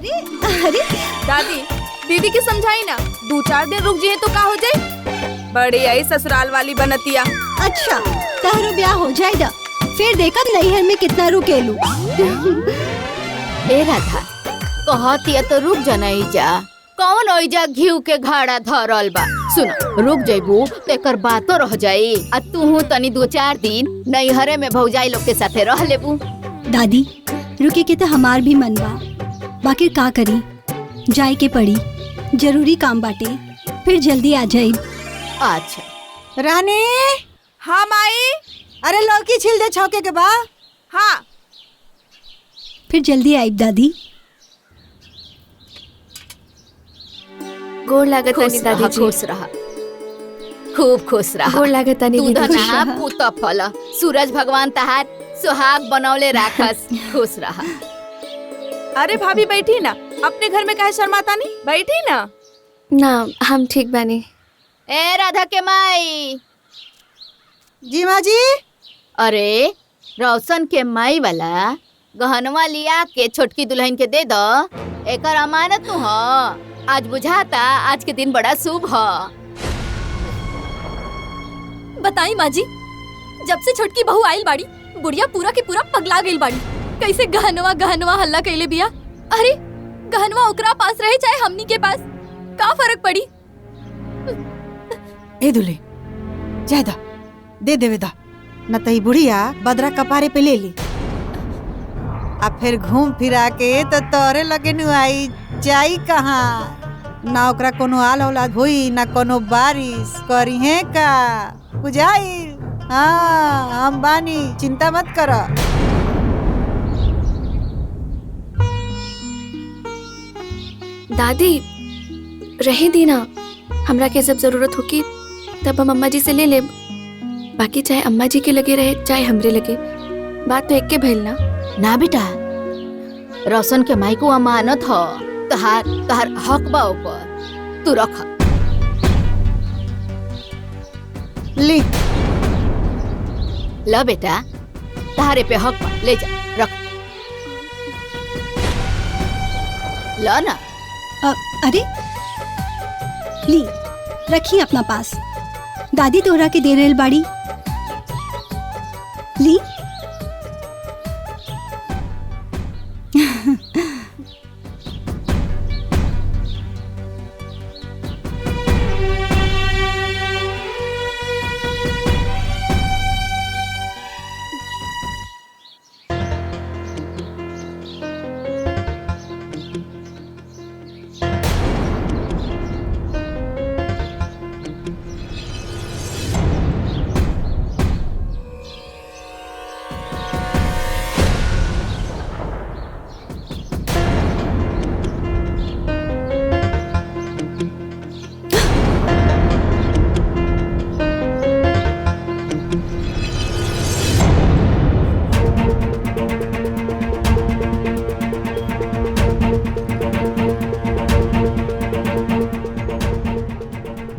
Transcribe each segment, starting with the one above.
अरे अरे दादी दीदी के समझाई ना, 2-4 दिन रुक जाए तो का हो जाए। बड़ी आई ससुराल वाली बनतिया। अच्छा तारो ब्याह हो जाएगा, फिर देखा नैहर में कितना रुकेलू। ए राधा कहतिया तो रुक जनाई जा, कौन ओइजा घीव के घाड़ा धरल बा। सुनो रुक जइबू तो एकर बातो रह जाई, आ तू तनी 2-4 दिन नैहरे में भौजाई लोग के साथे रह लेबू। दादी रुके के तो हमार भी मन बा, बाकी का करी, जाए के पड़ी, जरूरी काम बाटे, फिर जल्दी आ जाए। अच्छा रानी। हाँ माई। अरे लौकी छिल दे छौके के बा। हाँ फिर जल्दी आई दादी। गोड़ लागत खुश नहीं रहा, दादी जी। खुश रहा, खूब खुश रहा। गोड़ लागत नहीं तू दीदी जी। धना पुत फल, सूरज भगवान तहार सुहाग बनौले राखस। खुश रहा। अरे भाभी बैठी ना, अपने घर में काहे शर्माता नहीं, बैठी ना। ना हम ठीक बानी। ए राधा के माई। जी माँ जी। अरे रोशन के माई वाला गहनवा लिया के छोटकी दुल्हन के दे दो, एकर अमानत तू ह। आज बुझाता आज के दिन बड़ा शुभ ह। बताई माँ जी, जब से छोटकी बहू आइल बाड़ी, बुढ़िया पूरा के पूरा पगला गइल बाड़ी। कैसे गहनवा गहनवा हल्ला कैले बिया। अरे गहनवा ओकरा पास रहे चाहे हमनी के पास, का फर्क पड़ी। ए दुले जायदा दे देवे दा, न तई बुढ़िया बदरा कपारे पे ले ली। अब फिर घूम फिरा के तो तोरे लगे नु आई जाई कहाँ। ना ओकरा कोनो आल औलाद हुई, ना कोनो बारिश करी है का बुझाई। हाँ हम बानी, चिंता मत करो। दादी रहे दी ना, हमरा के जब जरूरत होगी तब हम अम्मा जी से ले लेब। बाकी चाहे अम्मा जी के लगे रहे चाहे हमरे लगे, बात तो एक के भइल ना। ना बेटा, रोशन के माई को अमानत ह, तहार तहार हक बा ऊपर, तू रख। ली ल बेटा, तहारे पे हक बा, ले जा रख। ल ना। अरे ली रखी अपना पास, दादी तोहरा के दे रहल बाड़ी। ली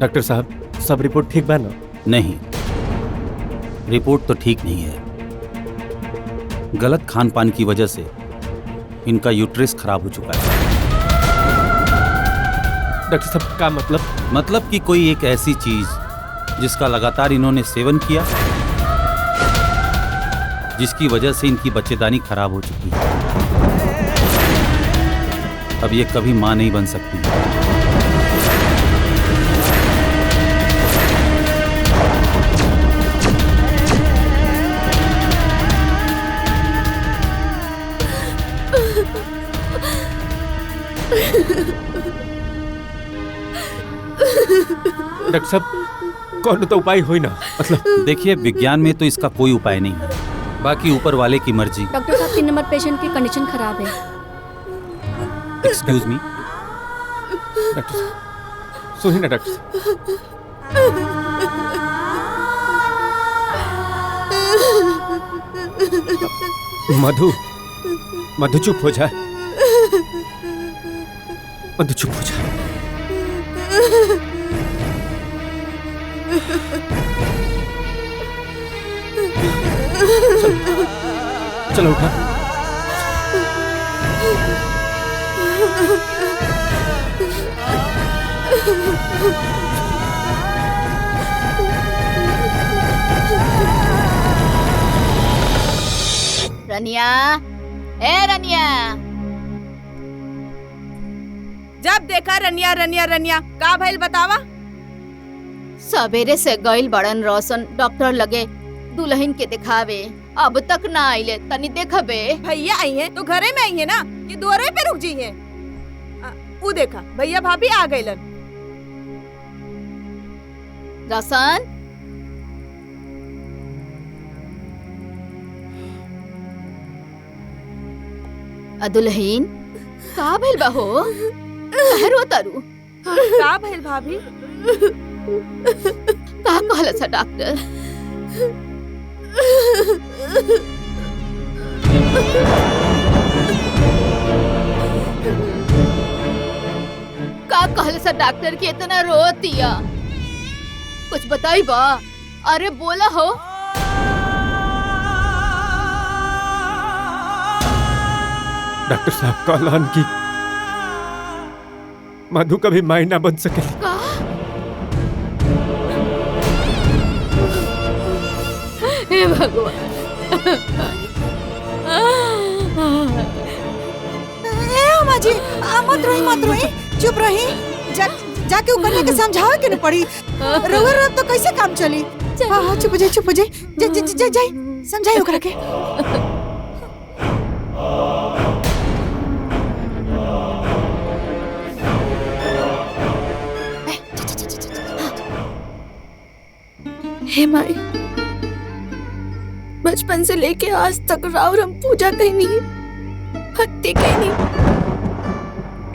डॉक्टर साहब, सब रिपोर्ट ठीक बा ना? नहीं, रिपोर्ट तो ठीक नहीं है। गलत खान पान की वजह से इनका यूट्रस खराब हो चुका है। डॉक्टर साहब का मतलब कि कोई एक ऐसी चीज जिसका लगातार इन्होंने सेवन किया, जिसकी वजह से इनकी बच्चेदानी खराब हो चुकी है। अब ये कभी मां नहीं बन सकती। डॉक्टर साहब कौन तो उपाय होई ना, मतलब देखिए विज्ञान में तो इसका कोई उपाय नहीं है, बाकी ऊपर वाले की मर्जी। डॉक्टर साहब 3 नंबर पेशेंट की कंडीशन खराब है। Excuse me. डॉक्टर साहब सुनिए ना डॉक्टर साहब। मधु चुप हो जाए, मधु चुप हो जाए। चलो उठा। रनिया, ए रनिया। जब देखा रनिया रनिया रनिया, का भइल बतावा? सवेरे से गइल बड़न रोशन डॉक्टर लगे दुल्हन के दिखावे, अब तक ना आइले। तनी देखबे। भैया आई हैं तो घरे में आई है ना, कि दुआरे पे रुक जी हैं? ऊ देखा भैया भाभी आ गइलन। रोशन, दुल्हन का भइल बा हो? काहे रोतारू? का भइल भाभी? का कहला सा डॉक्टर? का कहला सा डॉक्टर की इतना रोतिया? कुछ बताई बा? अरे बोला हो। डॉक्टर साहब कहलन कि मधु कभी माई ना बन सके। का? हे भगवान। ए अम्मा जी, मत रोई, चुप रही। जाके ऊपर के समझावे के न पड़ी। रोवे तो कैसे काम चली? हां चुप हो जाई। जाई समझाई ओकरा के। हे माई, बचपन से लेके आज तक राउर हम पूजा कहीं भक्ति कहीं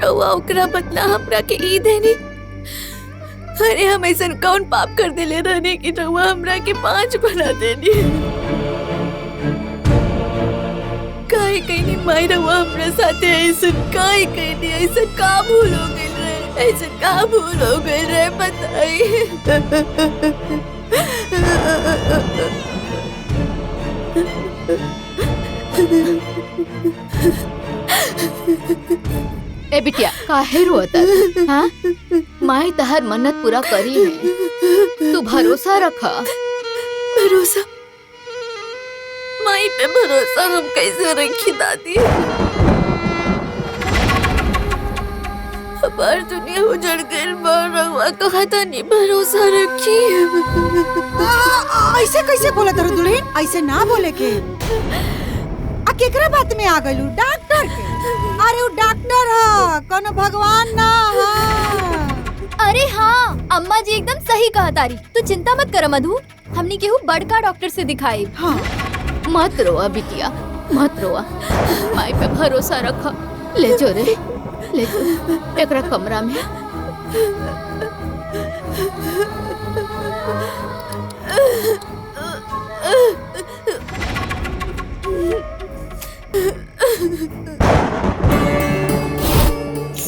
रउआ ओकरा बदला हमरा के ई देनी। अरे हम ऐसा कौन पाप कर देले रहने की रउआ हमरा के 5 बना देनी। काहे कहीं माई रउआ हमरा साथे ऐसा काहे कहीं ऐसा का भूल हो गइल रहे? ऐसा का भूल हो गइल रहे बताई। ए बिटिया, काहे रोता? हाँ, माई तहर मन्नत पूरा करी है, तू भरोसा रखा। भरोसा? माई पे भरोसा हम कैसे रखी दादी? हमार दुनिया उजड़ गई, रउआ कहा था नहीं भरोसा रखी। ऐसे कैसे बोला तारू दुल्हन? ऐसे ना बोले के। आ केकरा बात में आ गइलू? डॉक्टर के? अरे वो डॉक्टर है, कोनो भगवान ना है। अरे हाँ, अम्मा जी एकदम सही कहा तारी। तू चिंता मत कर मधु, हमनी केहू बड़का डॉक्टर से दिखाए। हाँ। मत रोआ बिटिया, मत रोआ, माई पे भरोसा रखा। ले जो रे, ले जो एकरा कमरा में।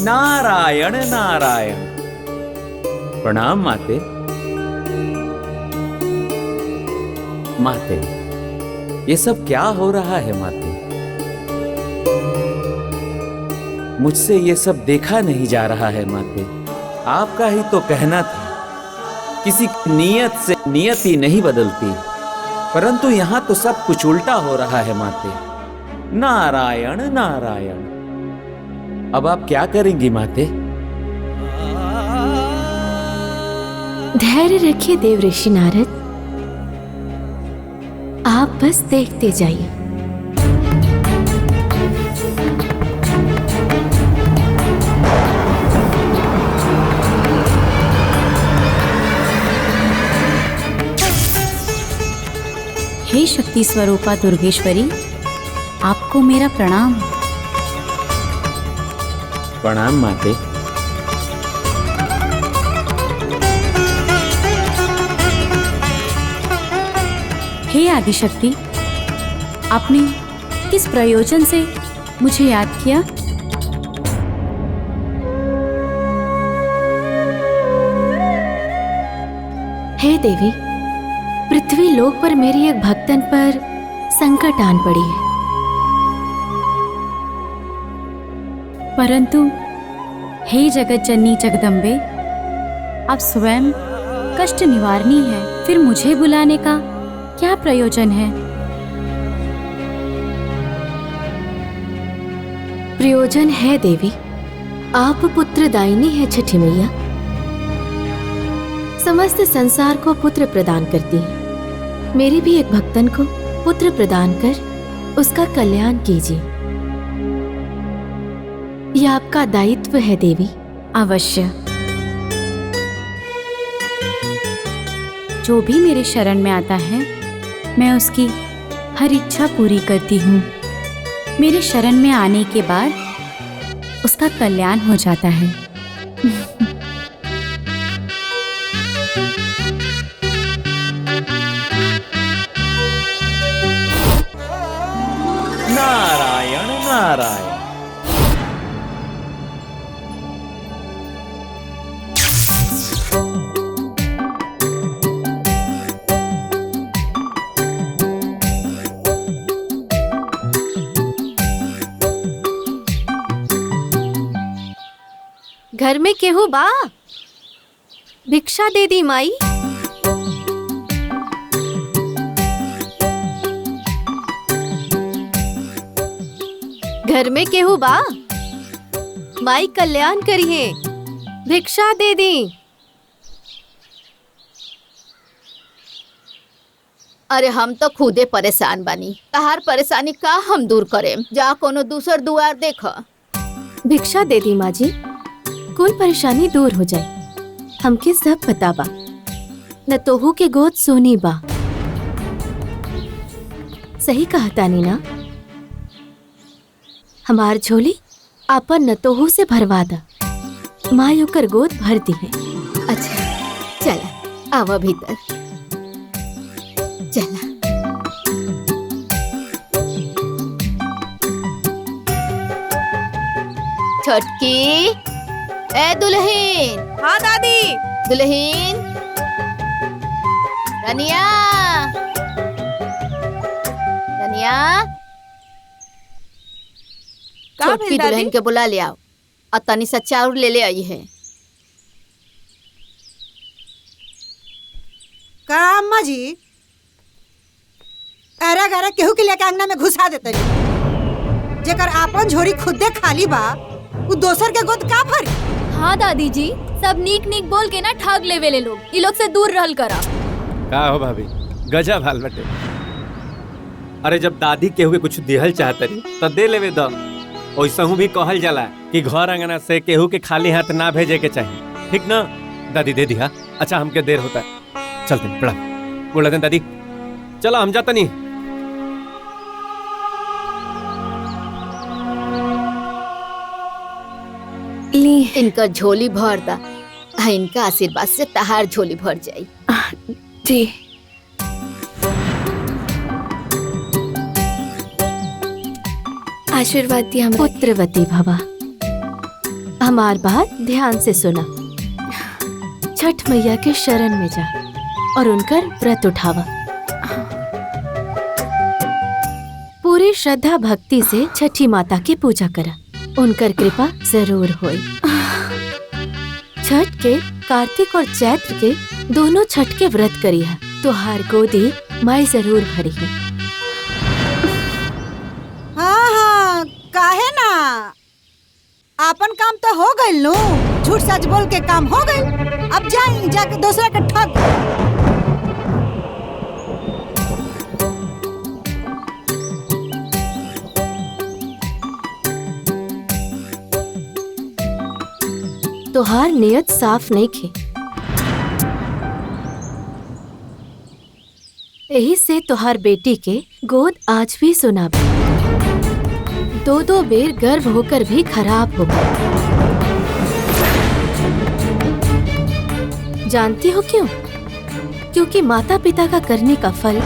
नारायण नारायण। प्रणाम माते। माते, ये सब क्या हो रहा है माते? मुझसे ये सब देखा नहीं जा रहा है माते। आपका ही तो कहना था, किसी की नीयत से नियति नहीं बदलती, परंतु यहाँ तो सब कुछ उल्टा हो रहा है माते। नारायण नारायण। अब आप क्या करेंगी माते? धैर्य रखिए देव ऋषि नारद, आप बस देखते जाइए। हे शक्ति स्वरूपा दुर्गेश्वरी, आपको मेरा प्रणाम। प्रणाम माते। हे आदिशक्ति, आपने किस प्रयोजन से मुझे याद किया? हे देवी, पृथ्वी लोक पर मेरी एक भक्तन पर संकट आन पड़ी है, परंतु हे जगत जननी जगदम्बे, आप स्वयं कष्ट निवारणी है, फिर मुझे बुलाने का क्या प्रयोजन है? प्रयोजन है देवी, आप पुत्रदायिनी है छठी मैया। समस्त संसार को पुत्र प्रदान करती हैं। मेरे भी एक भक्तन को पुत्र प्रदान कर उसका कल्याण कीजिए। यह आपका दायित्व है देवी। अवश्य। जो भी मेरे शरण में आता है मैं उसकी हर इच्छा पूरी करती हूँ। मेरे शरण में आने के बाद उसका कल्याण हो जाता है। नारायण नारायण। घर में केहू बा? भिक्षा दे दी माई। घर में केहू बा? माई कल्याण करिए, भिक्षा दे दी। अरे हम तो खुदे परेशान बानी, तहार परेशानी का हम दूर करे? जा कोनो दूसर दुआर देख। भिक्षा दे दी माँ जी, कोई परेशानी दूर हो जाए। हमके सब पता बा। न तोहू के गोद सोनी बा। सही कहता नी ना? हमार झोली आपन न तोहू से भरवा दा, माँ ओकर गोद भर दी है। अच्छा चला आवा भीतर चला। छोटकी, ए दुल्हन। हाँ दादी। दुल्हन, रनिया, रनिया। छोटकी दुल्हन के बुला ले आओ और तनी सा चाउर ले आई है। का अम्मा जी अरे गरे केहू के लेके अंगना में घुसा देते जेकर आपन झोरी खुदे खाली बा, वो दोसर के गोद का भरी? हाँ दादी जी, सब नीक नीक बोल के ना ठग लेवे ले लोग। इ लोग से दूर रहल करा। का हो भाभी, गजब हाल बटे। अरे जब दादी केहू के कुछ दिहल चाहतरी तो दे लेवे द। ओइसहू भी कहल जाला कि घर अंगना से केहू के खाली हाथ ना भेजे के चाहिए, ठीक ना? दादी दे दिया। अच्छा हमके देर होता है, चलते बड़ा बोला दें दादी। चलो हम जाता नहीं। इनका झोली भर दा, इनका आशीर्वाद से तहार झोली भर जाई। जी आशीर्वाद दिया हमरा। पुत्रवती भवा। हमार बात ध्यान से सुना। छठ मैया के शरण में जा और उनकर व्रत उठावा। पूरी श्रद्धा भक्ति से छठी माता की पूजा करा, उनकर कृपा जरूर होई। छठ के कार्तिक और चैत्र के दोनों छठ के व्रत करिया, तुहार गोदी माई जरूर भरी है। हाँ हाँ काहे ना, आपन काम तो हो गइल नु। झूठ सच बोल के काम हो गइल। अब जाई जाके दूसरा के ठग। तुहार नियत साफ नहीं खे, यही से तुहार बेटी के गोद आज भी सुना। दो दो बेर गर्भ होकर भी खराब हो गया। जानती हो क्यों? क्योंकि माता पिता का करने का फल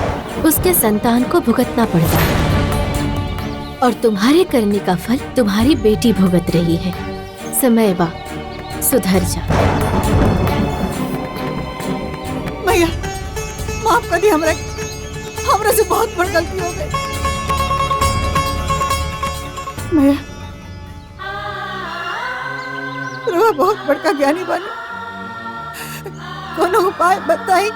उसके संतान को भुगतना पड़ता है, और तुम्हारे करने का फल तुम्हारी बेटी भुगत रही है। समय बा, सुधर जा। भैया माफ कर दी, हमरा से बहुत बड़ी गलती हो गई। भैया रुआ बहुत बड़का ज्ञानी बनी, कोनो उपाय बताई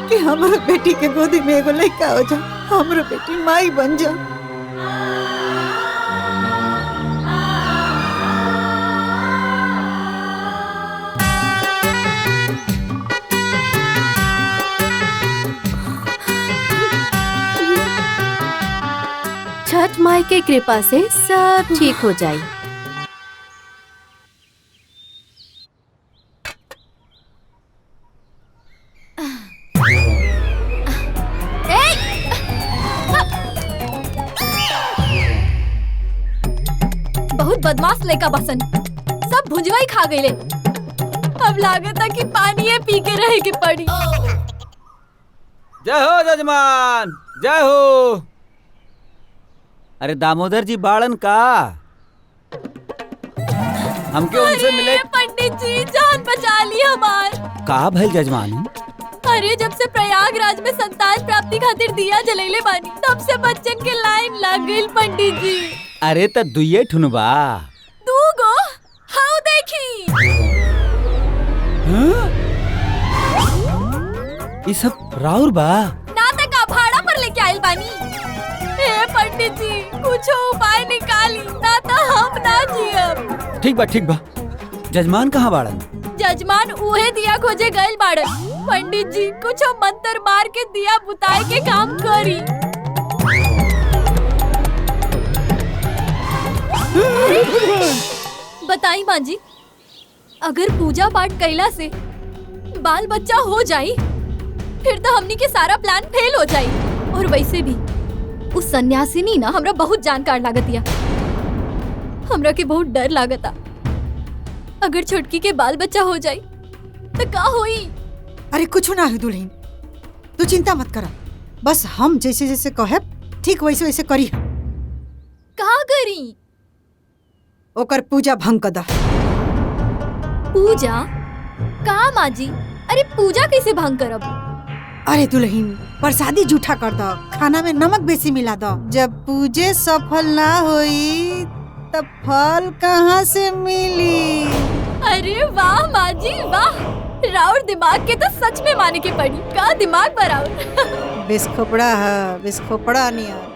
कि हमरो बेटी के गोदी में एगो लड़का हो जाए, हमरो बेटी माई बन जाए। छठ माई के कृपा से सब ठीक हो जाए। बहुत बदमाश लड़का बसन, सब भुजवा ही खा गईले। अब लागत है कि पानी है पी के रहे के पड़ी। जय हो जजमान, जय हो। अरे दामोदर जी बाड़न का हमके उनसे मिले। पंडित जी जान बचा ली हमार। का भइल जजमान? अरे जब से प्रयागराज में संतान प्राप्ति खातिर दिया जलैले बानी, तब से बच्चन के लाइन लग गई पंडित जी। अरे त दुइये ठुनबा। तू गो हाउ देखी। ये सब राउर बा? ना त का भाड़ा पर लेके आइल बानी। हे पंडित जी कुछ उपाय निकाली, ना तो हम ना जियब। ठीक बा। जजमान कहाँ बाड़न? जजमान उहे दिया खोजे गइल बाड़न। पंडित जी कुछ मंत्र मार के दिया बुताए के काम करी। बताई माँ जी, अगर पूजा पाठ कैला से बाल बच्चा हो जाई, फिर तो हमनी के सारा प्लान फेल हो जाई। और वैसे भी उस सन्यासिनी ना हमरा बहुत जानकार लागतिया। हमरा के बहुत डर लागता, अगर छोटकी के बाल बच्चा हो जाई तो का होई? अरे कुछ ना है दुल्हन, तू चिंता मत करा। बस हम जैसे जैसे कहे ठीक वैसे वैसे करी। का करी? ओकर पूजा भंग कर दा। पूजा? का माँ जी? अरे पूजा कैसे भंग करब? अरे दुल्हन प्रसादी जूठा कर दो, खाना में नमक बेसी मिला दो। जब पूजे सफल ना होई तब फल कहाँ से मिली? अरे वाह माँ जी वाह, राउर दिमाग के तो सच में माने के पड़ी। का दिमाग पर राउर। बिस्खोपड़ा है, बिस्खोपड़ा नहीं है।